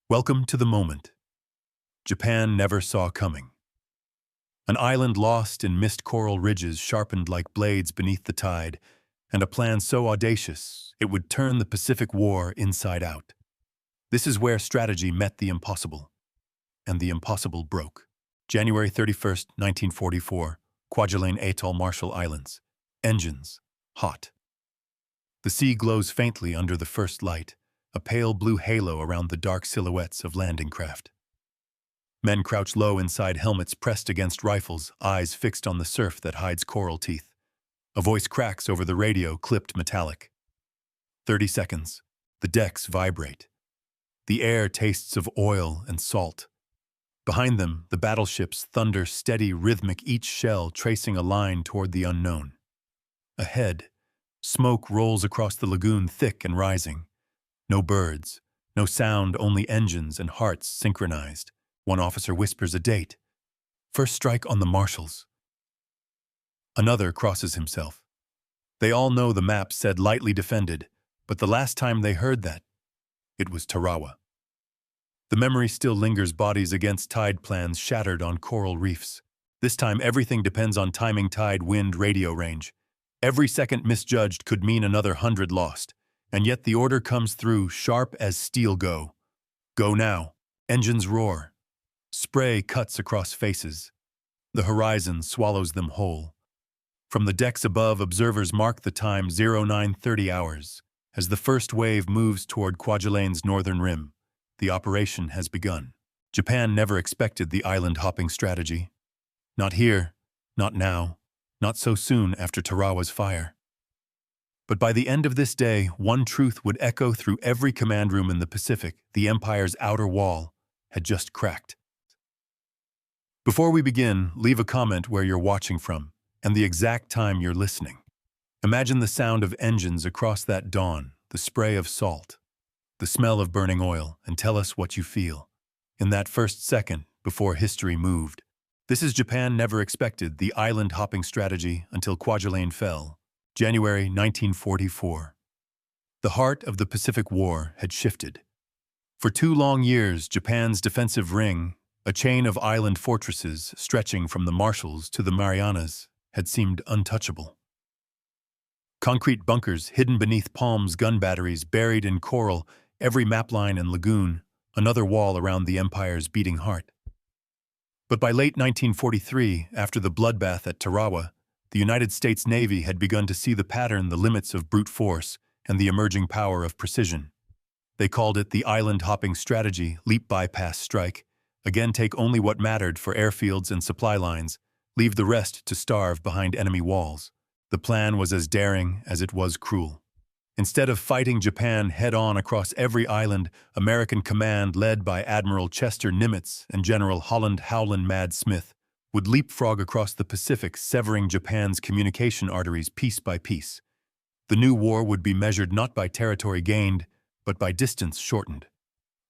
Welcome to the moment Japan never saw coming. An island lost in mist coral ridges sharpened like blades beneath the tide, and a plan so audacious it would turn the Pacific War inside out. This is where strategy met the impossible, and the impossible broke. January 31st, 1944, Kwajalein Atoll, Marshall Islands. Engines, hot. The sea glows faintly under the first light, a pale blue halo around the dark silhouettes of landing craft. Men crouch low inside helmets pressed against rifles, eyes fixed on the surf that hides coral teeth. A voice cracks over the radio, clipped metallic. 30 seconds. The decks vibrate. The air tastes of oil and salt. Behind them, the battleships thunder steady, rhythmic, each shell tracing a line toward the unknown. Ahead, smoke rolls across the lagoon, thick and rising. No birds, no sound, only engines and hearts synchronized. One officer whispers a date. First strike on the Marshalls. Another crosses himself. They all know the map said lightly defended, but the last time they heard that, it was Tarawa. The memory still lingers, bodies against tide, plans shattered on coral reefs. This time everything depends on timing, tide, wind, radio range. Every second misjudged could mean another 100 lost, and yet the order comes through, sharp as steel. Go. Go now. Engines roar. Spray cuts across faces. The horizon swallows them whole. From the decks above, observers mark the time 0930 hours. As the first wave moves toward Kwajalein's northern rim, the operation has begun. Japan never expected the island-hopping strategy. Not here, not now, not so soon after Tarawa's fire. But by the end of this day, one truth would echo through every command room in the Pacific: the Empire's outer wall had just cracked. Before we begin, leave a comment where you're watching from and the exact time you're listening. Imagine the sound of engines across that dawn, the spray of salt, the smell of burning oil, and tell us what you feel in that first second before history moved. This is Japan never expected the island-hopping strategy until Kwajalein fell. January 1944. The heart of the Pacific War had shifted. For 2 long years, Japan's defensive ring, a chain of island fortresses stretching from the Marshalls to the Marianas, had seemed untouchable. Concrete bunkers hidden beneath palms, gun batteries buried in coral, every mapline and lagoon, another wall around the Empire's beating heart. But by late 1943, after the bloodbath at Tarawa, the United States Navy had begun to see the pattern, the limits of brute force, and the emerging power of precision. They called it the island-hopping strategy, leap, bypass, strike. Again, take only what mattered for airfields and supply lines, leave the rest to starve behind enemy walls. The plan was as daring as it was cruel. Instead of fighting Japan head-on across every island, American command, led by Admiral Chester Nimitz and General Holland Howland Mad Smith, would leapfrog across the Pacific, severing Japan's communication arteries piece by piece. The new war would be measured not by territory gained, but by distance shortened.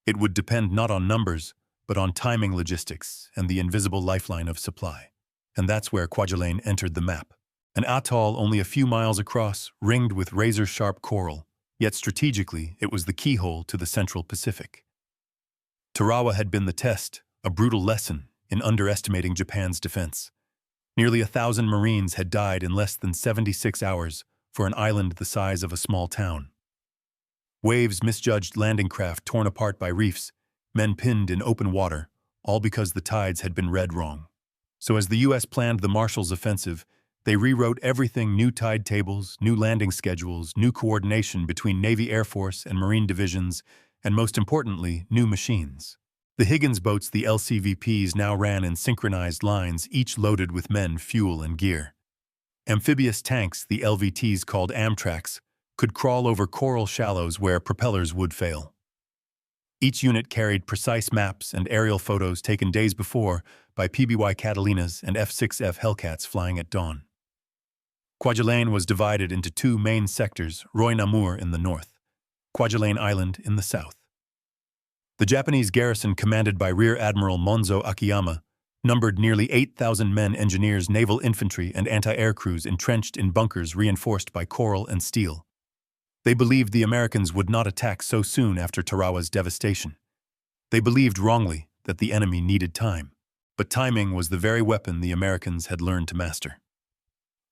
It would depend not on numbers, but on timing, logistics, and the invisible lifeline of supply. And that's where Kwajalein entered the map. An atoll only a few miles across, ringed with razor-sharp coral, yet strategically it was the keyhole to the Central Pacific. Tarawa had been the test, a brutal lesson in underestimating Japan's defense. Nearly 1,000 Marines had died in less than 76 hours for an island the size of a small town. Waves misjudged landing craft torn apart by reefs, men pinned in open water, all because the tides had been read wrong. So as the U.S. planned the Marshall's offensive, they rewrote everything: new tide tables, new landing schedules, new coordination between Navy, Air Force, and Marine divisions, and most importantly, new machines. The Higgins boats, the LCVPs, now ran in synchronized lines, each loaded with men, fuel, and gear. Amphibious tanks, the LVTs called Amtraks, could crawl over coral shallows where propellers would fail. Each unit carried precise maps and aerial photos taken days before by PBY Catalinas and F-6F Hellcats flying at dawn. Kwajalein was divided into 2 main sectors, Roy Namur in the north, Kwajalein Island in the south. The Japanese garrison, commanded by Rear Admiral Monzo Akiyama, numbered nearly 8,000 men, engineers, naval infantry, and anti-air crews entrenched in bunkers reinforced by coral and steel. They believed the Americans would not attack so soon after Tarawa's devastation. They believed wrongly that the enemy needed time, but timing was the very weapon the Americans had learned to master.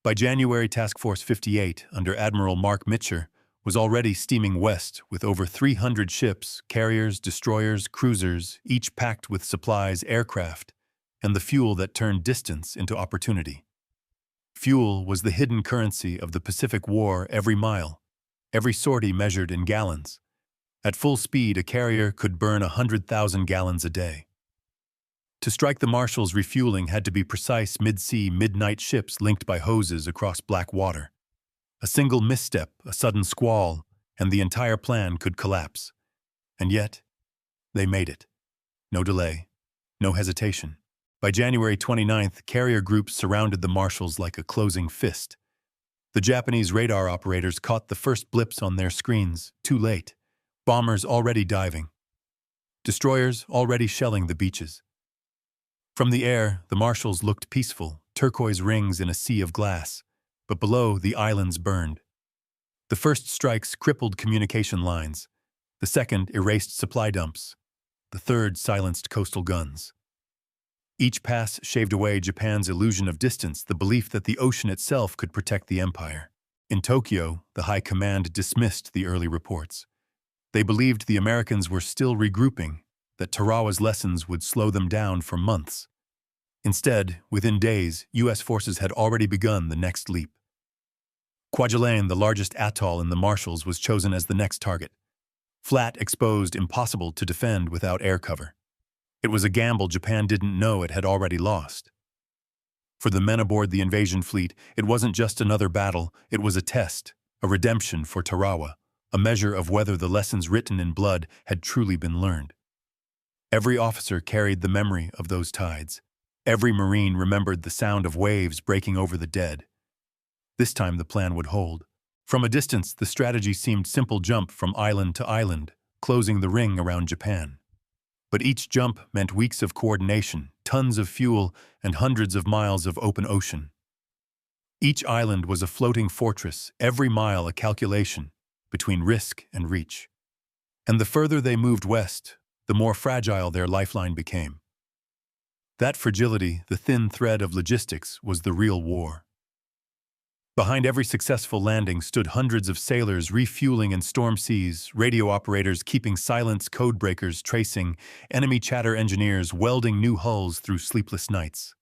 By January, Task Force 58, under Admiral Mark Mitcher, was already steaming west with over 300 ships, carriers, destroyers, cruisers, each packed with supplies, aircraft, and the fuel that turned distance into opportunity. Fuel was the hidden currency of the Pacific War. Every mile, every sortie measured in gallons. At full speed, a carrier could burn 100,000 gallons a day. To strike the Marshalls, refueling had to be precise. Mid-sea, midnight ships linked by hoses across black water. A single misstep, a sudden squall, and the entire plan could collapse. And yet, they made it. No delay, no hesitation. By January 29th, carrier groups surrounded the Marshalls like a closing fist. The Japanese radar operators caught the first blips on their screens, too late. Bombers already diving. Destroyers already shelling the beaches. From the air, the Marshalls looked peaceful, turquoise rings in a sea of glass, but below the islands burned. The first strikes crippled communication lines. The second erased supply dumps. The third silenced coastal guns. Each pass shaved away Japan's illusion of distance, the belief that the ocean itself could protect the empire. In Tokyo, the High Command dismissed the early reports. They believed the Americans were still regrouping, that Tarawa's lessons would slow them down for months. Instead, within days, U.S. forces had already begun the next leap. Kwajalein, the largest atoll in the Marshalls, was chosen as the next target. Flat, exposed, impossible to defend without air cover. It was a gamble Japan didn't know it had already lost. For the men aboard the invasion fleet, it wasn't just another battle, it was a test, a redemption for Tarawa, a measure of whether the lessons written in blood had truly been learned. Every officer carried the memory of those tides. Every Marine remembered the sound of waves breaking over the dead. This time the plan would hold. From a distance, the strategy seemed simple: jump from island to island, closing the ring around Japan. But each jump meant weeks of coordination, tons of fuel, and hundreds of miles of open ocean. Each island was a floating fortress, every mile a calculation between risk and reach. And the further they moved west, the more fragile their lifeline became. That fragility, the thin thread of logistics, was the real war. Behind every successful landing stood hundreds of sailors refueling in storm seas, radio operators keeping silence, code breakers tracing, enemy chatter engineers welding new hulls through sleepless nights.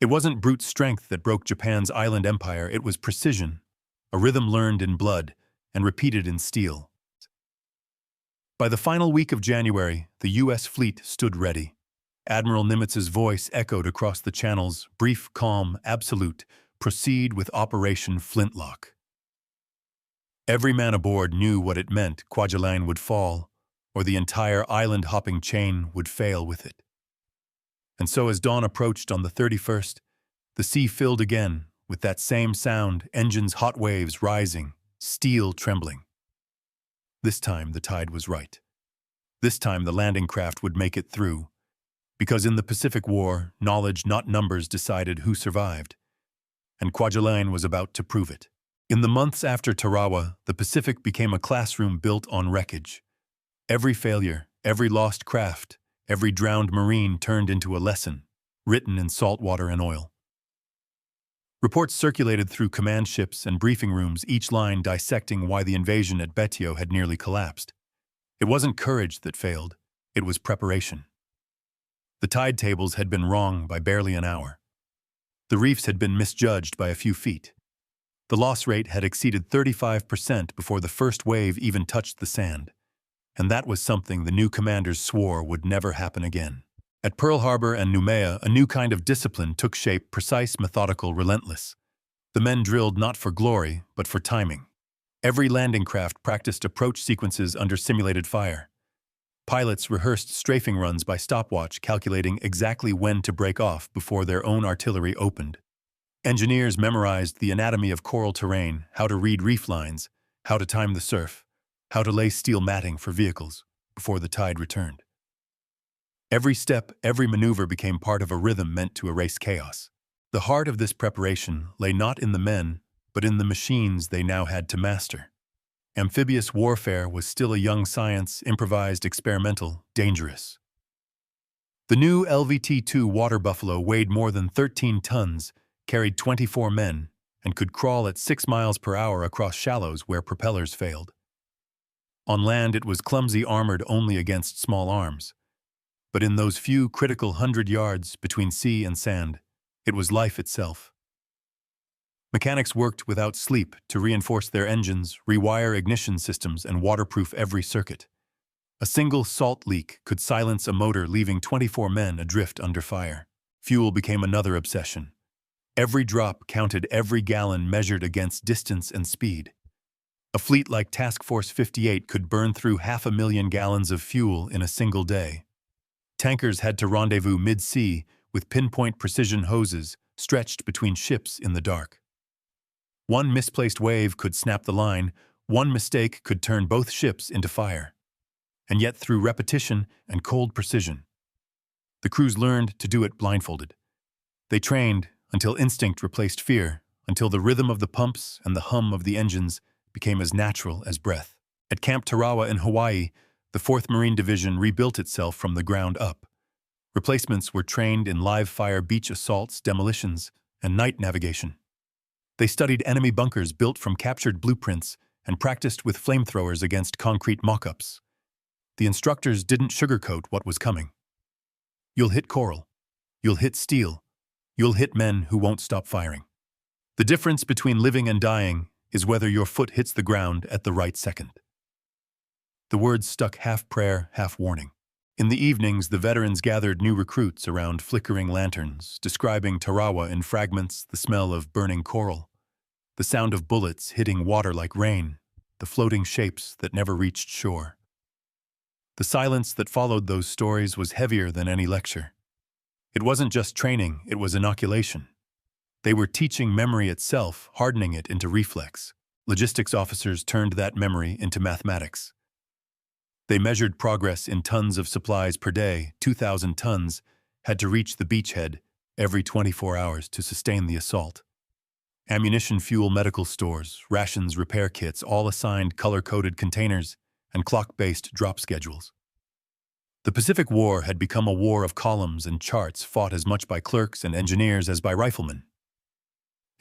It wasn't brute strength that broke Japan's island empire, it was precision, a rhythm learned in blood and repeated in steel. By the final week of January, the U.S. fleet stood ready. Admiral Nimitz's voice echoed across the channels, brief, calm, absolute: proceed with Operation Flintlock. Every man aboard knew what it meant. Kwajalein would fall, or the entire island-hopping chain would fail with it. And so as dawn approached on the 31st, the sea filled again with that same sound, engines' hot waves rising, steel trembling. This time the tide was right. This time the landing craft would make it through, because in the Pacific War, knowledge, not numbers, decided who survived. And Kwajalein was about to prove it. In the months after Tarawa, the Pacific became a classroom built on wreckage. Every failure, every lost craft, every drowned Marine turned into a lesson, written in salt water and oil. Reports circulated through command ships and briefing rooms, each line dissecting why the invasion at Betio had nearly collapsed. It wasn't courage that failed, it was preparation. The tide tables had been wrong by barely an hour. The reefs had been misjudged by a few feet. The loss rate had exceeded 35% before the first wave even touched the sand. And that was something the new commanders swore would never happen again. At Pearl Harbor and Noumea, a new kind of discipline took shape: precise, methodical, relentless. The men drilled not for glory, but for timing. Every landing craft practiced approach sequences under simulated fire. Pilots rehearsed strafing runs by stopwatch, calculating exactly when to break off before their own artillery opened. Engineers memorized the anatomy of coral terrain, how to read reef lines, how to time the surf, how to lay steel matting for vehicles before the tide returned. Every step, every maneuver became part of a rhythm meant to erase chaos. The heart of this preparation lay not in the men, but in the machines they now had to master. Amphibious warfare was still a young science, improvised, experimental, dangerous. The new LVT-2 water buffalo weighed more than 13 tons, carried 24 men, and could crawl at 6 miles per hour across shallows where propellers failed. On land, it was clumsy, armored only against small arms. But in those few critical 100 yards between sea and sand, it was life itself. Mechanics worked without sleep to reinforce their engines, rewire ignition systems, and waterproof every circuit. A single salt leak could silence a motor, leaving 24 men adrift under fire. Fuel became another obsession. Every drop counted, every gallon measured against distance and speed. A fleet like Task Force 58 could burn through 500,000 gallons of fuel in a single day. Tankers had to rendezvous mid-sea with pinpoint precision hoses stretched between ships in the dark. One misplaced wave could snap the line, one mistake could turn both ships into fire. And yet, through repetition and cold precision, the crews learned to do it blindfolded. They trained until instinct replaced fear, until the rhythm of the pumps and the hum of the engines became as natural as breath. At Camp Tarawa in Hawaii, the 4th Marine Division rebuilt itself from the ground up. Replacements were trained in live-fire beach assaults, demolitions, and night navigation. They studied enemy bunkers built from captured blueprints and practiced with flamethrowers against concrete mock-ups. The instructors didn't sugarcoat what was coming. You'll hit coral. You'll hit steel. You'll hit men who won't stop firing. The difference between living and dying is whether your foot hits the ground at the right second. The words stuck, half prayer, half warning. In the evenings, the veterans gathered new recruits around flickering lanterns, describing Tarawa in fragments, the smell of burning coral, the sound of bullets hitting water like rain, the floating shapes that never reached shore. The silence that followed those stories was heavier than any lecture. It wasn't just training, it was inoculation. They were teaching memory itself, hardening it into reflex. Logistics officers turned that memory into mathematics. They measured progress in tons of supplies per day. 2,000 tons had to reach the beachhead every 24 hours to sustain the assault. Ammunition, fuel, medical stores, rations, repair kits, all assigned color-coded containers and clock-based drop schedules. The Pacific War had become a war of columns and charts fought as much by clerks and engineers as by riflemen.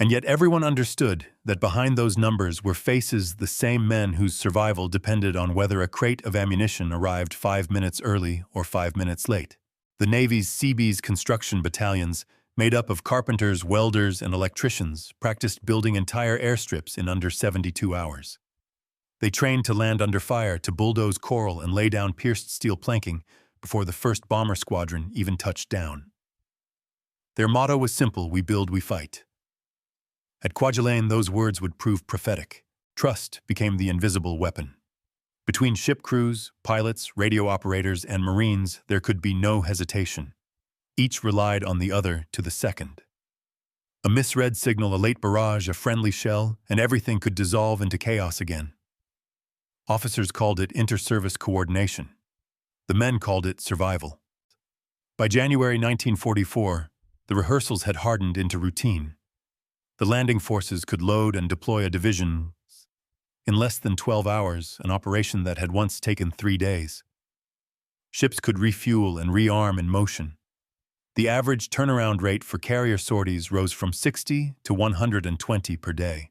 And yet everyone understood that behind those numbers were faces, the same men whose survival depended on whether a crate of ammunition arrived 5 minutes early or 5 minutes late. The Navy's Seabees construction battalions, made up of carpenters, welders, and electricians, practiced building entire airstrips in under 72 hours. They trained to land under fire, to bulldoze coral and lay down pierced steel planking before the first bomber squadron even touched down. Their motto was simple: we build, we fight. At Kwajalein, those words would prove prophetic. Trust became the invisible weapon. Between ship crews, pilots, radio operators, and Marines, there could be no hesitation. Each relied on the other to the second. A misread signal, a late barrage, a friendly shell, and everything could dissolve into chaos again. Officers called it inter-service coordination. The men called it survival. By January 1944, the rehearsals had hardened into routine. The landing forces could load and deploy a division in less than 12 hours, an operation that had once taken 3 days. Ships could refuel and rearm in motion. The average turnaround rate for carrier sorties rose from 60 to 120 per day.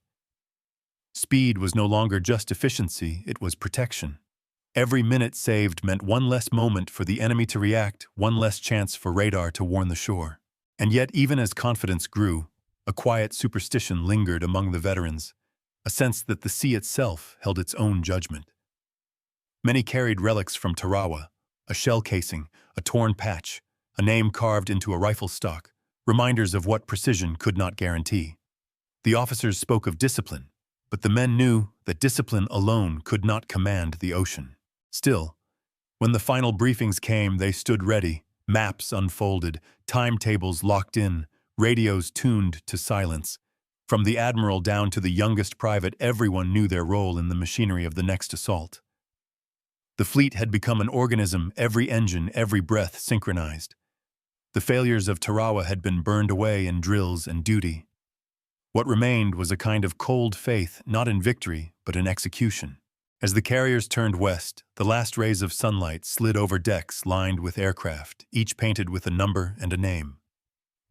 Speed was no longer just efficiency, it was protection. Every minute saved meant one less moment for the enemy to react, one less chance for radar to warn the shore. And yet, even as confidence grew, a quiet superstition lingered among the veterans, a sense that the sea itself held its own judgment. Many carried relics from Tarawa, a shell casing, a torn patch, a name carved into a rifle stock, reminders of what precision could not guarantee. The officers spoke of discipline, but the men knew that discipline alone could not command the ocean. Still, when the final briefings came, they stood ready, maps unfolded, timetables locked in, radios tuned to silence. From the admiral down to the youngest private, everyone knew their role in the machinery of the next assault. The fleet had become an organism, every engine, every breath synchronized. The failures of Tarawa had been burned away in drills and duty. What remained was a kind of cold faith, not in victory, but in execution. As the carriers turned west, the last rays of sunlight slid over decks lined with aircraft, each painted with a number and a name.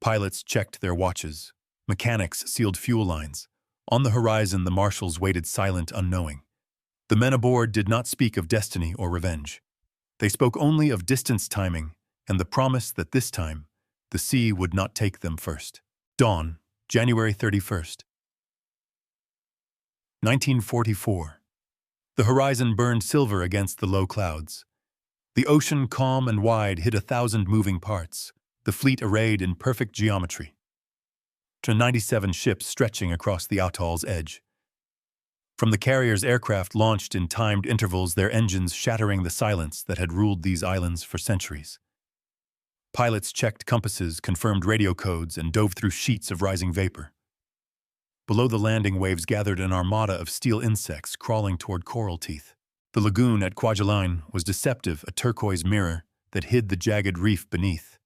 Pilots checked their watches. Mechanics sealed fuel lines. On the horizon, the marshals waited silent, unknowing. The men aboard did not speak of destiny or revenge. They spoke only of distance timing and the promise that this time, the sea would not take them first. Dawn, January 31st. 1944. The horizon burned silver against the low clouds. The ocean, calm and wide, hid 1,000 moving parts, the fleet arrayed in perfect geometry. 97 ships stretching across the atoll's edge. From the carrier's aircraft launched in timed intervals, their engines shattering the silence that had ruled these islands for centuries. Pilots checked compasses, confirmed radio codes, and dove through sheets of rising vapor. Below the landing, waves gathered an armada of steel insects crawling toward coral teeth. The lagoon at Kwajalein was deceptive, a turquoise mirror that hid the jagged reef beneath.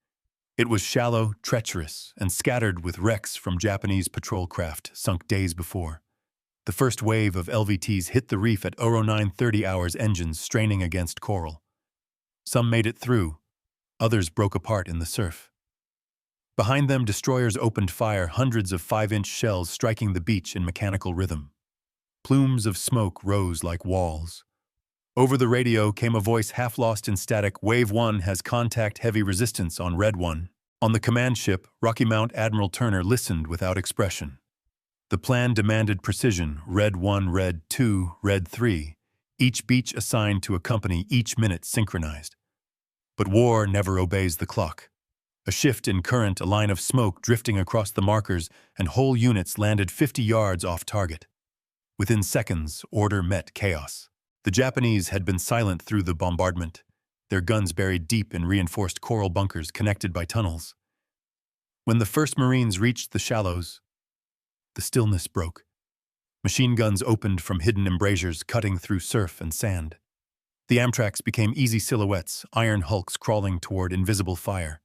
It was shallow, treacherous, and scattered with wrecks from Japanese patrol craft sunk days before. The first wave of LVTs hit the reef at 09:30 hours, engines straining against coral. Some made it through, others broke apart in the surf. Behind them, destroyers opened fire, hundreds of 5-inch shells striking the beach in mechanical rhythm. Plumes of smoke rose like walls. Over the radio came a voice half lost in static. Wave 1 has contact, heavy resistance on Red 1. On the command ship, Rocky Mount, Admiral Turner listened without expression. The plan demanded precision, Red 1, Red 2, Red 3, each beach assigned to a company, each minute synchronized. But war never obeys the clock. A shift in current, a line of smoke drifting across the markers, and whole units landed 50 yards off target. Within seconds, order met chaos. The Japanese had been silent through the bombardment, their guns buried deep in reinforced coral bunkers connected by tunnels. When the first Marines reached the shallows, the stillness broke. Machine guns opened from hidden embrasures, cutting through surf and sand. The Amtraks became easy silhouettes, iron hulks crawling toward invisible fire.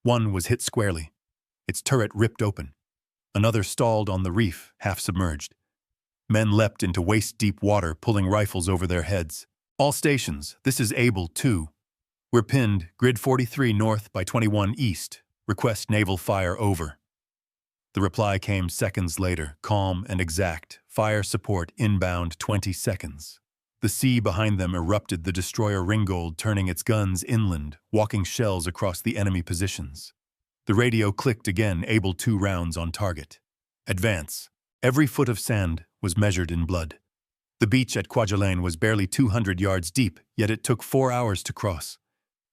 One was hit squarely. Its turret ripped open. Another stalled on the reef, half submerged. Men leapt into waist-deep water, pulling rifles over their heads. All stations, this is Able 2. We're pinned, grid 43 north by 21 east. Request naval fire over. The reply came seconds later, calm and exact. Fire support inbound 20 seconds. The sea behind them erupted, the destroyer Ringgold turning its guns inland, walking shells across the enemy positions. The radio clicked again, Able 2 rounds on target. Advance. Every foot of sand was measured in blood. The beach at Kwajalein was barely 200 yards deep, yet it took 4 hours to cross.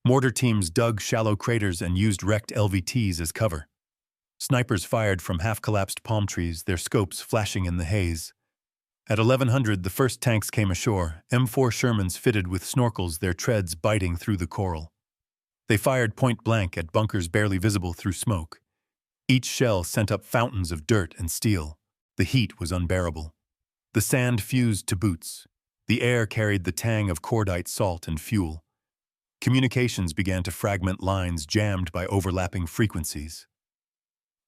Mortar teams dug shallow craters and used wrecked LVTs as cover. Snipers fired from half-collapsed palm trees, their scopes flashing in the haze. At 1100, the first tanks came ashore, M4 Shermans fitted with snorkels, their treads biting through the coral. They fired point-blank at bunkers barely visible through smoke. Each shell sent up fountains of dirt and steel. The heat was unbearable. The sand fused to boots. The air carried the tang of cordite salt and fuel. Communications began to fragment, lines jammed by overlapping frequencies.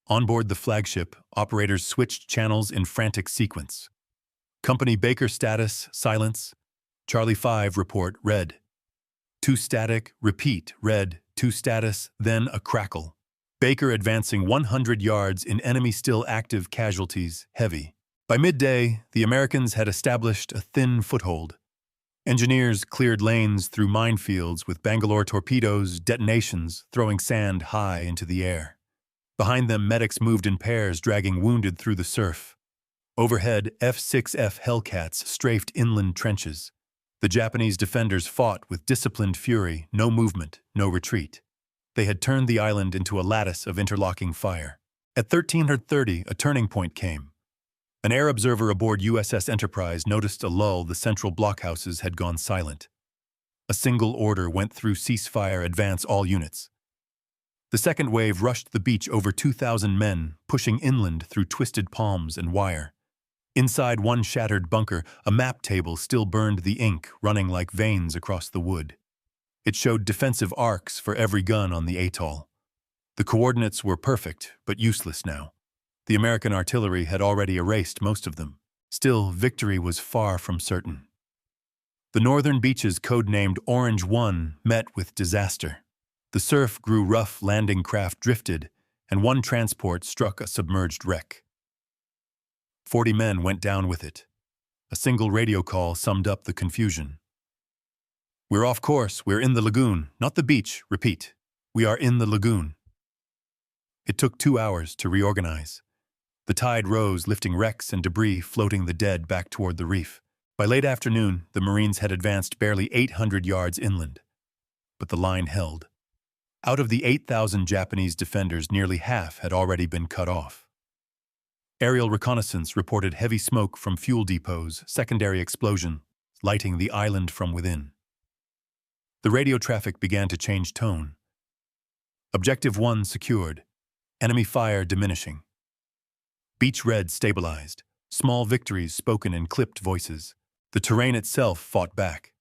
On board the flagship, operators switched channels in frantic sequence. Company Baker status, silence. Charlie 5, report, red. 2 static, repeat, red. 2 status, then a crackle. Baker advancing 100 yards in enemy still active, casualties, heavy. By midday, the Americans had established a thin foothold. Engineers cleared lanes through minefields with Bangalore torpedoes, detonations, throwing sand high into the air. Behind them, medics moved in pairs, dragging wounded through the surf. Overhead, F-6F Hellcats strafed inland trenches. The Japanese defenders fought with disciplined fury, no movement, no retreat. They had turned the island into a lattice of interlocking fire. At 13:30, a turning point came. An air observer aboard USS Enterprise noticed a lull. The central blockhouses had gone silent. A single order went through: ceasefire, advance all units. The second wave rushed the beach, over 2,000 men, pushing inland through twisted palms and wire. Inside one shattered bunker, a map table still burned, the ink running like veins across the wood. It showed defensive arcs for every gun on the atoll. The coordinates were perfect, but useless now. The American artillery had already erased most of them. Still, victory was far from certain. The northern beaches, codenamed Orange 1, met with disaster. The surf grew rough, landing craft drifted, and one transport struck a submerged wreck. 40 men went down with it. A single radio call summed up the confusion. "We're off course. We're in the lagoon, not the beach. Repeat. We are in the lagoon." It took 2 hours to reorganize. The tide rose, lifting wrecks and debris, floating the dead back toward the reef. By late afternoon, the Marines had advanced barely 800 yards inland. But the line held. Out of the 8,000 Japanese defenders, nearly half had already been cut off. Aerial reconnaissance reported heavy smoke from fuel depots, secondary explosion, lighting the island from within. The radio traffic began to change tone. Objective 1 secured. Enemy fire diminishing. Beach red stabilized. Small victories spoken in clipped voices. The terrain itself fought back.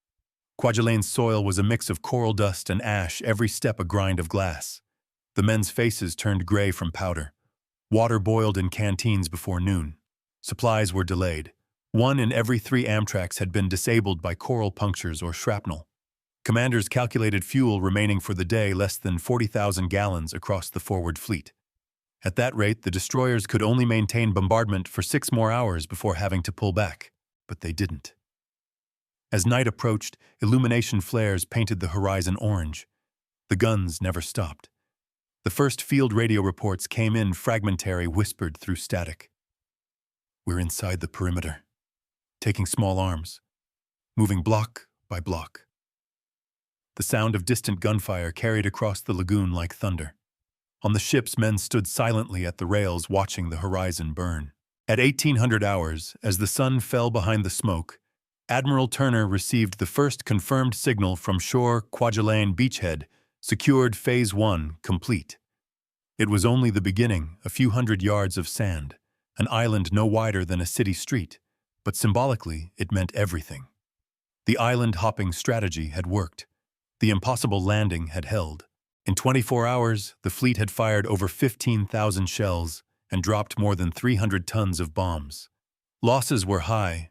Kwajalein soil was a mix of coral dust and ash, every step a grind of glass. The men's faces turned gray from powder. Water boiled in canteens before noon. Supplies were delayed. 1 in every 3 Amtraks had been disabled by coral punctures or shrapnel. Commanders calculated fuel remaining for the day less than 40,000 gallons across the forward fleet. At that rate, the destroyers could only maintain bombardment for 6 more hours before having to pull back, but they didn't. As night approached, illumination flares painted the horizon orange. The guns never stopped. The first field radio reports came in fragmentary, whispered through static. "We're inside the perimeter, taking small arms, moving block by block." The sound of distant gunfire carried across the lagoon like thunder. On the ships, men stood silently at the rails watching the horizon burn. At 1800 hours, as the sun fell behind the smoke, Admiral Turner received the first confirmed signal from shore. Kwajalein beachhead, secured, Phase 1 complete. It was only the beginning, a few hundred yards of sand, an island no wider than a city street, but symbolically it meant everything. The island-hopping strategy had worked. The impossible landing had held. In 24 hours, the fleet had fired over 15,000 shells and dropped more than 300 tons of bombs. Losses were high.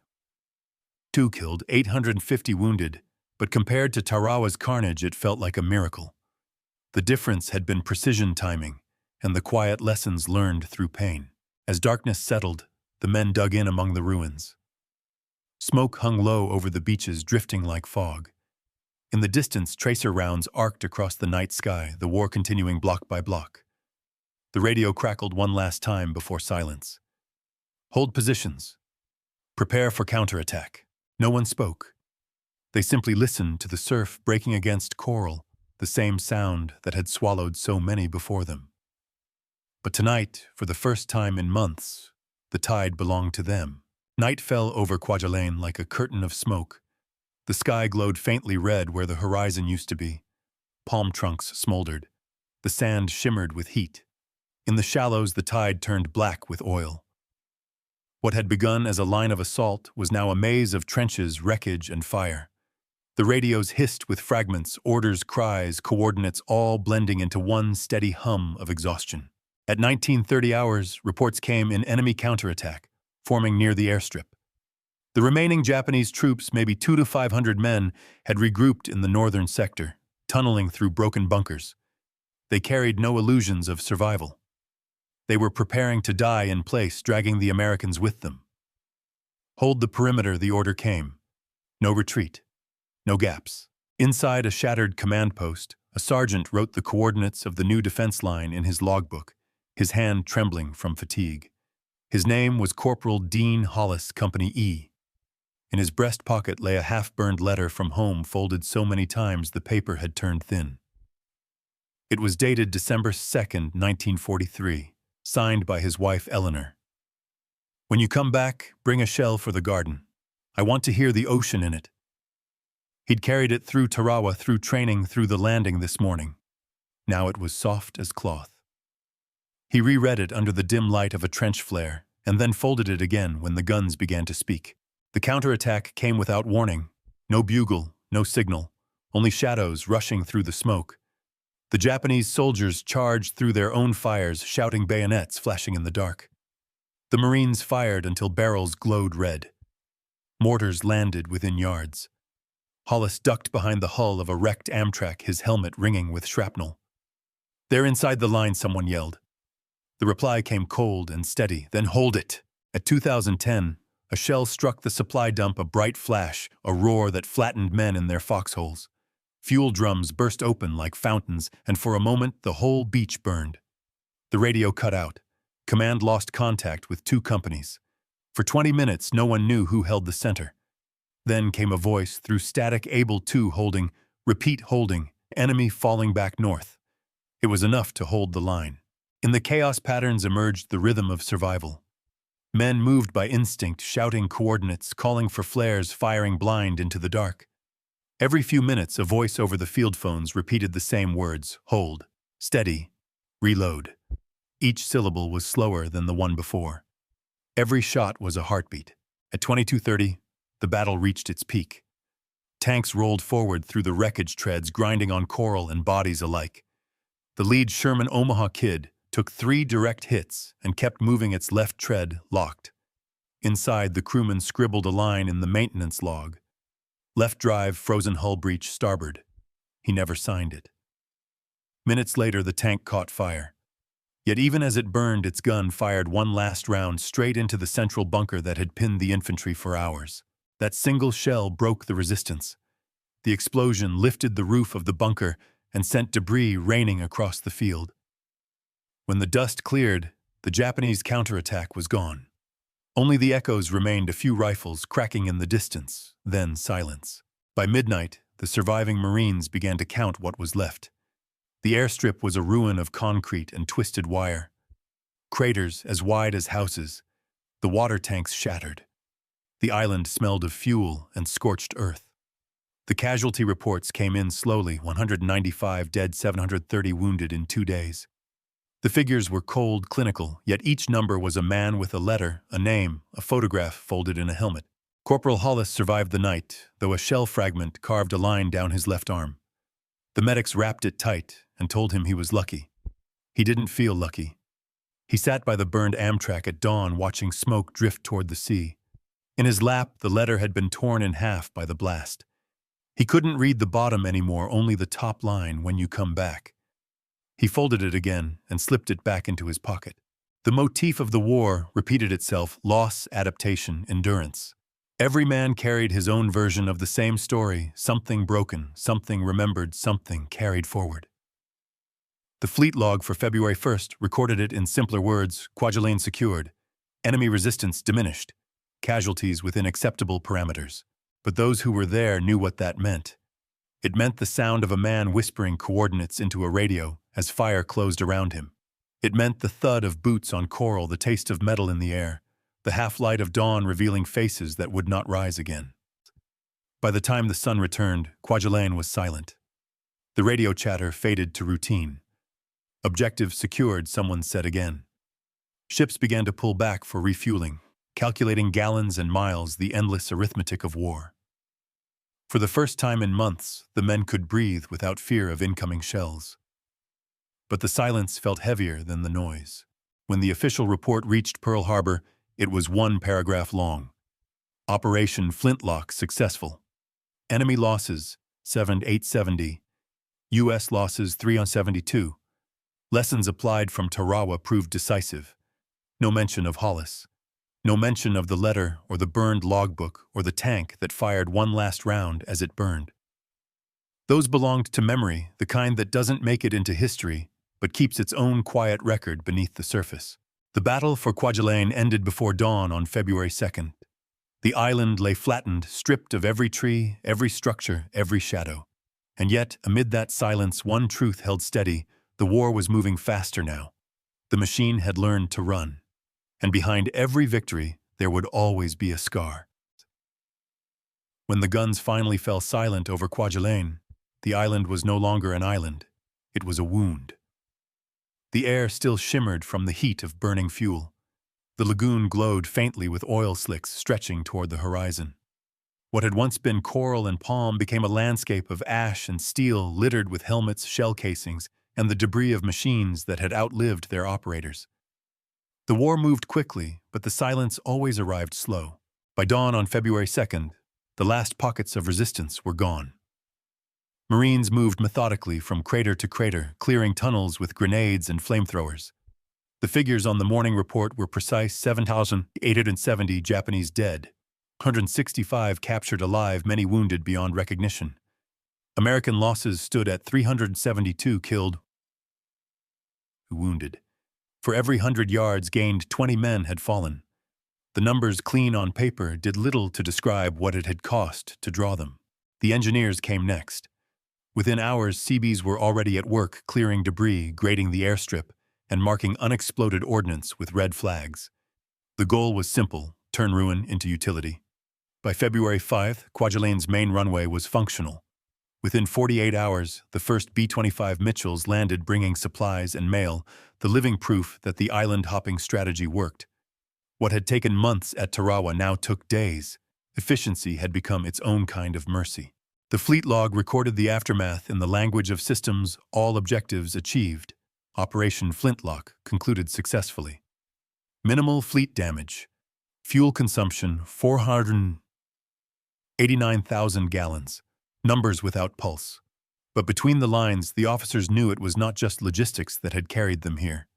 2 killed, 850 wounded, but compared to Tarawa's carnage, it felt like a miracle. The difference had been precision timing and the quiet lessons learned through pain. As darkness settled, the men dug in among the ruins. Smoke hung low over the beaches, drifting like fog. In the distance, tracer rounds arced across the night sky, the war continuing block by block. The radio crackled one last time before silence. "Hold positions. Prepare for counterattack." No one spoke. They simply listened to the surf breaking against coral, the same sound that had swallowed so many before them. But tonight, for the first time in months, the tide belonged to them. Night fell over Kwajalein like a curtain of smoke. The sky glowed faintly red where the horizon used to be. Palm trunks smoldered. The sand shimmered with heat. In the shallows, the tide turned black with oil. What had begun as a line of assault was now a maze of trenches, wreckage, and fire. The radios hissed with fragments, orders, cries, coordinates, all blending into one steady hum of exhaustion. At 19:30 hours, reports came in enemy counterattack, forming near the airstrip. The remaining Japanese troops, maybe 200 to 500 men, had regrouped in the northern sector, tunneling through broken bunkers. They carried no illusions of survival. They were preparing to die in place, dragging the Americans with them. "Hold the perimeter," the order came. No retreat. No gaps. Inside a shattered command post, a sergeant wrote the coordinates of the new defense line in his logbook, his hand trembling from fatigue. His name was Corporal Dean Hollis, Company E. In his breast pocket lay a half-burned letter from home, folded so many times the paper had turned thin. It was dated December 2nd, 1943. Signed by his wife Eleanor. "When you come back, bring a shell for the garden. I want to hear the ocean in it." He'd carried it through Tarawa, through training, through the landing this morning. Now it was soft as cloth. He reread it under the dim light of a trench flare, and then folded it again when the guns began to speak. The counterattack came without warning. No bugle, no signal, only shadows rushing through the smoke. The Japanese soldiers charged through their own fires, shouting, bayonets flashing in the dark. The Marines fired until barrels glowed red. Mortars landed within yards. Hollis ducked behind the hull of a wrecked Amtrak, his helmet ringing with shrapnel. "They're inside the line," someone yelled. The reply came cold and steady, "Then hold it." At 2010, a shell struck the supply dump, a bright flash, a roar that flattened men in their foxholes. Fuel drums burst open like fountains, and for a moment the whole beach burned. The radio cut out. Command lost contact with two companies. For 20 minutes, no one knew who held the center. Then came a voice through static, able to holding, repeat holding, enemy falling back north. It was enough to hold the line. In the chaos patterns emerged the rhythm of survival. Men moved by instinct, shouting coordinates, calling for flares, firing blind into the dark. Every few minutes, a voice over the field phones repeated the same words: hold, steady, reload. Each syllable was slower than the one before. Every shot was a heartbeat. At 22:30, the battle reached its peak. Tanks rolled forward through the wreckage treads, grinding on coral and bodies alike. The lead Sherman Omaha Kid took 3 direct hits and kept moving its left tread locked. Inside, the crewman scribbled a line in the maintenance log: left drive, frozen hull breach, starboard. He never signed it. Minutes later, the tank caught fire. Yet even as it burned, its gun fired one last round straight into the central bunker that had pinned the infantry for hours. That single shell broke the resistance. The explosion lifted the roof of the bunker and sent debris raining across the field. When the dust cleared, the Japanese counterattack was gone. Only the echoes remained, a few rifles cracking in the distance, then silence. By midnight, the surviving Marines began to count what was left. The airstrip was a ruin of concrete and twisted wire. Craters as wide as houses. The water tanks shattered. The island smelled of fuel and scorched earth. The casualty reports came in slowly: 195 dead, 730 wounded in 2 days. The figures were cold, clinical, yet each number was a man with a letter, a name, a photograph folded in a helmet. Corporal Hollis survived the night, though a shell fragment carved a line down his left arm. The medics wrapped it tight and told him he was lucky. He didn't feel lucky. He sat by the burned Amtrak at dawn, watching smoke drift toward the sea. In his lap, the letter had been torn in half by the blast. He couldn't read the bottom anymore, only the top line: "When you come back." He folded it again and slipped it back into his pocket. The motif of the war repeated itself: loss, adaptation, endurance. Every man carried his own version of the same story: something broken, something remembered, something carried forward. The fleet log for February 1st recorded it in simpler words: Kwajalein secured, enemy resistance diminished, casualties within acceptable parameters. But those who were there knew what that meant. It meant the sound of a man whispering coordinates into a radio as fire closed around him. It meant the thud of boots on coral, the taste of metal in the air, the half-light of dawn revealing faces that would not rise again. By the time the sun returned, Kwajalein was silent. The radio chatter faded to routine. "Objective secured," someone said again. Ships began to pull back for refueling, calculating gallons and miles, the endless arithmetic of war. For the first time in months, the men could breathe without fear of incoming shells. But the silence felt heavier than the noise. When the official report reached Pearl Harbor, it was 1 paragraph long. Operation Flintlock successful. Enemy losses, 7-870. U.S. losses, 3-72. Lessons applied from Tarawa proved decisive. No mention of Hollis. No mention of the letter or the burned logbook or the tank that fired one last round as it burned. Those belonged to memory, the kind that doesn't make it into history, but keeps its own quiet record beneath the surface. The battle for Kwajalein ended before dawn on February 2nd. The island lay flattened, stripped of every tree, every structure, every shadow. And yet, amid that silence, one truth held steady: the war was moving faster now. The machine had learned to run. And behind every victory, there would always be a scar. When the guns finally fell silent over Kwajalein, the island was no longer an island. It was a wound. The air still shimmered from the heat of burning fuel. The lagoon glowed faintly with oil slicks stretching toward the horizon. What had once been coral and palm became a landscape of ash and steel littered with helmets, shell casings, and the debris of machines that had outlived their operators. The war moved quickly, but the silence always arrived slow. By dawn on February 2nd, The last pockets of resistance were gone. Marines moved methodically from crater to crater, clearing tunnels with grenades and flamethrowers. The figures on the morning report were precise: 7,870 Japanese dead, 165 captured alive, many wounded beyond recognition. American losses stood at 372 killed, wounded. For every 100 yards gained, 20 men had fallen. The numbers, clean on paper, did little to describe what it had cost to draw them. The engineers came next. Within hours, Seabees were already at work clearing debris, grading the airstrip, and marking unexploded ordnance with red flags. The goal was simple: turn ruin into utility. By February 5th, Kwajalein's main runway was functional. Within 48 hours, the first B-25 Mitchells landed, bringing supplies and mail, the living proof that the island-hopping strategy worked. What had taken months at Tarawa now took days. Efficiency had become its own kind of mercy. The fleet log recorded the aftermath in the language of systems: all objectives achieved. Operation Flintlock concluded successfully. Minimal fleet damage. Fuel consumption 489,000 gallons. Numbers without pulse. But between the lines, the officers knew it was not just logistics that had carried them here.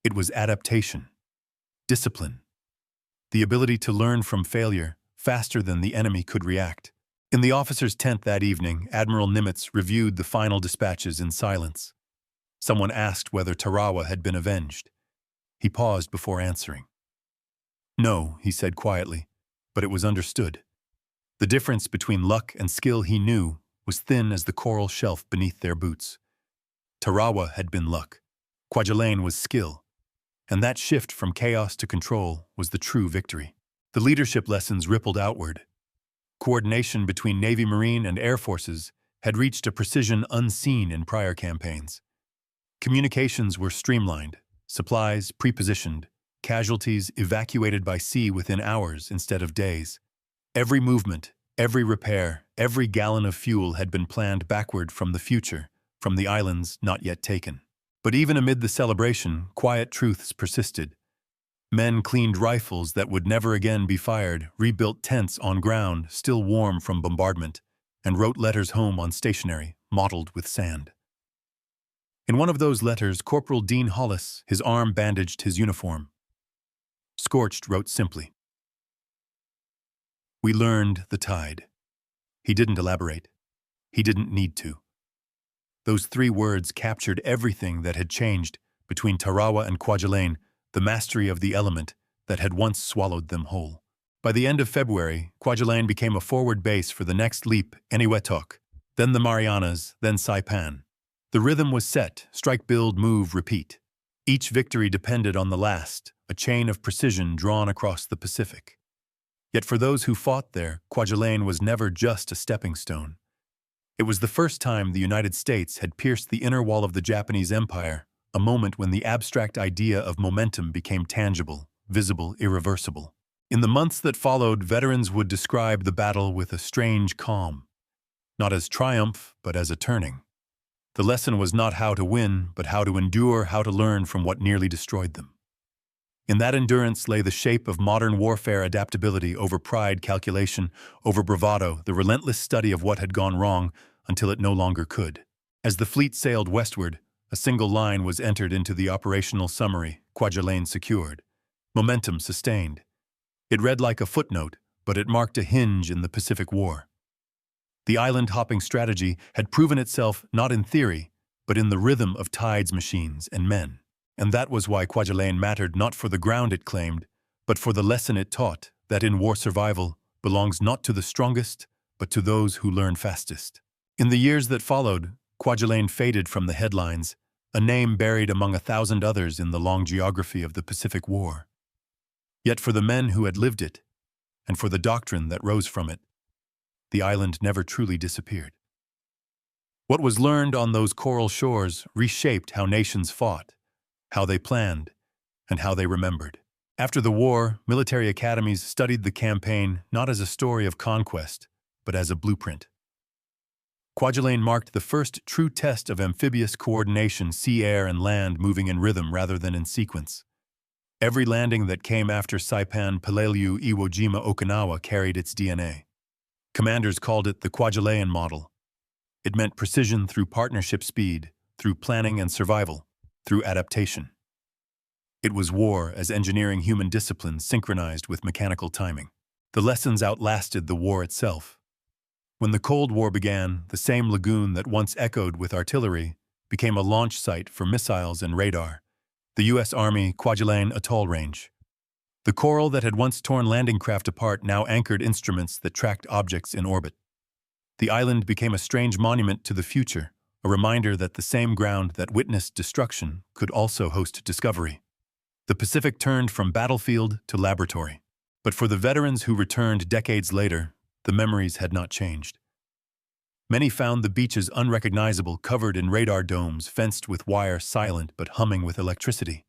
It was adaptation, discipline, the ability to learn from failure faster than the enemy could react. In the officers' tent that evening, Admiral Nimitz reviewed the final dispatches in silence. Someone asked whether Tarawa had been avenged. He paused before answering. No, he said quietly, but it was understood. The difference between luck and skill, he knew, was thin as the coral shelf beneath their boots. Tarawa had been luck. Kwajalein was skill. And that shift from chaos to control was the true victory. The leadership lessons rippled outward. Coordination between Navy, Marine, and Air Forces had reached a precision unseen in prior campaigns. Communications were streamlined, supplies pre-positioned, casualties evacuated by sea within hours instead of days. Every movement, every repair, every gallon of fuel had been planned backward from the future, from the islands not yet taken. But even amid the celebration, quiet truths persisted. Men cleaned rifles that would never again be fired, rebuilt tents on ground still warm from bombardment, and wrote letters home on stationery, mottled with sand. In one of those letters, Corporal Dean Hollis, his arm bandaged his uniform. Scorched, wrote simply, "We learned the tide." He didn't elaborate. He didn't need to. Those 3 words captured everything that had changed between Tarawa and Kwajalein, the mastery of the element that had once swallowed them whole. By the end of February, Kwajalein became a forward base for the next leap, Eniwetok, then the Marianas, then Saipan. The rhythm was set: strike, build, move, repeat. Each victory depended on the last, a chain of precision drawn across the Pacific. Yet for those who fought there, Kwajalein was never just a stepping stone. It was the first time the United States had pierced the inner wall of the Japanese Empire, a moment when the abstract idea of momentum became tangible, visible, irreversible. In the months that followed, veterans would describe the battle with a strange calm, not as triumph, but as a turning. The lesson was not how to win, but how to endure, how to learn from what nearly destroyed them. In that endurance lay the shape of modern warfare: adaptability over pride, calculation over bravado, the relentless study of what had gone wrong until it no longer could. As the fleet sailed westward, a single line was entered into the operational summary: Kwajalein secured. Momentum sustained. It read like a footnote, but it marked a hinge in the Pacific War. The island-hopping strategy had proven itself not in theory, but in the rhythm of tides, machines, and men. And that was why Kwajalein mattered, not for the ground it claimed, but for the lesson it taught, that in war survival belongs not to the strongest, but to those who learn fastest. In the years that followed, Kwajalein faded from the headlines, a name buried among 1,000 others in the long geography of the Pacific War. Yet for the men who had lived it, and for the doctrine that rose from it, the island never truly disappeared. What was learned on those coral shores reshaped how nations fought, how they planned, and how they remembered. After the war, military academies studied the campaign not as a story of conquest, but as a blueprint. Kwajalein marked the first true test of amphibious coordination: sea, air, and land moving in rhythm rather than in sequence. Every landing that came after Saipan, Peleliu, Iwo Jima, Okinawa carried its DNA. Commanders called it the Kwajalein model. It meant precision through partnership speed, through planning and survival, through adaptation. It was war as engineering human discipline synchronized with mechanical timing. The lessons outlasted the war itself. When the Cold War began, the same lagoon that once echoed with artillery became a launch site for missiles and radar, the U.S. Army Kwajalein Atoll Range. The coral that had once torn landing craft apart now anchored instruments that tracked objects in orbit. The island became a strange monument to the future, a reminder that the same ground that witnessed destruction could also host discovery. The Pacific turned from battlefield to laboratory. But for the veterans who returned decades later, the memories had not changed. Many found the beaches unrecognizable, covered in radar domes, fenced with wire, silent but humming with electricity.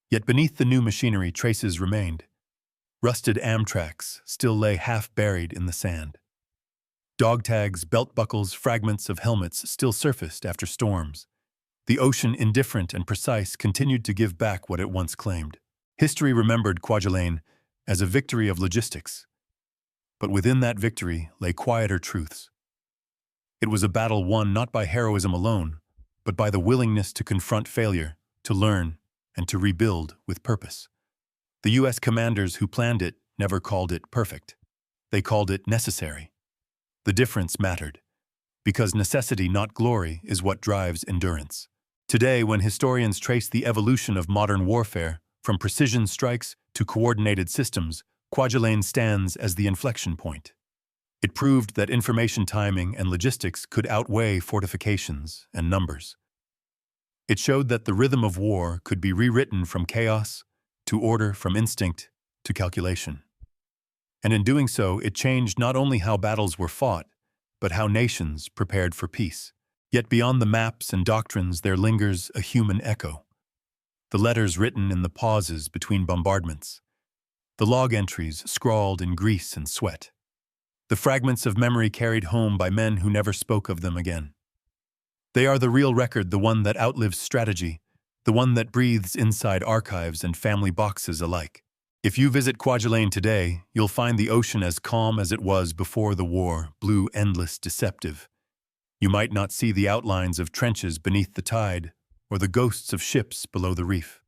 Yet beneath the new machinery, traces remained. Rusted Amtraks still lay half-buried in the sand. Dog tags, belt buckles, fragments of helmets still surfaced after storms. The ocean, indifferent and precise, continued to give back what it once claimed. History remembered Kwajalein as a victory of logistics. But within that victory lay quieter truths. It was a battle won not by heroism alone, but by the willingness to confront failure, to learn, and to rebuild with purpose. The U.S. commanders who planned it never called it perfect. They called it necessary. The difference mattered, because necessity, not glory, is what drives endurance. Today, when historians trace the evolution of modern warfare, from precision strikes to coordinated systems, Kwajalein stands as the inflection point. It proved that information timing and logistics could outweigh fortifications and numbers. It showed that the rhythm of war could be rewritten from chaos to order, from instinct to calculation. And in doing so, it changed not only how battles were fought, but how nations prepared for peace. Yet beyond the maps and doctrines there lingers a human echo. The letters written in the pauses between bombardments. The log entries scrawled in grease and sweat. The fragments of memory carried home by men who never spoke of them again. They are the real record, the one that outlives strategy, the one that breathes inside archives and family boxes alike. If you visit Kwajalein today, you'll find the ocean as calm as it was before the war, blue, endless, deceptive. You might not see the outlines of trenches beneath the tide, or the ghosts of ships below the reef.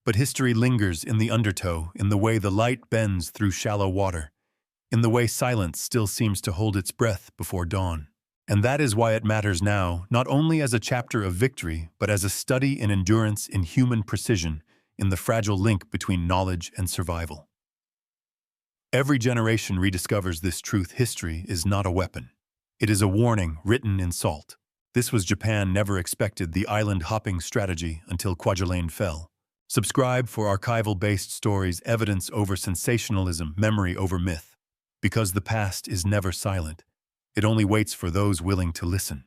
But history lingers in the undertow, in the way the light bends through shallow water, in the way silence still seems to hold its breath before dawn. And that is why it matters now, not only as a chapter of victory, but as a study in endurance, in human precision, in the fragile link between knowledge and survival. Every generation rediscovers this truth: history is not a weapon. It is a warning written in salt. This was Japan never expected the island-hopping strategy until Kwajalein fell. Subscribe for archival-based stories, evidence over sensationalism, memory over myth. Because the past is never silent. It only waits for those willing to listen.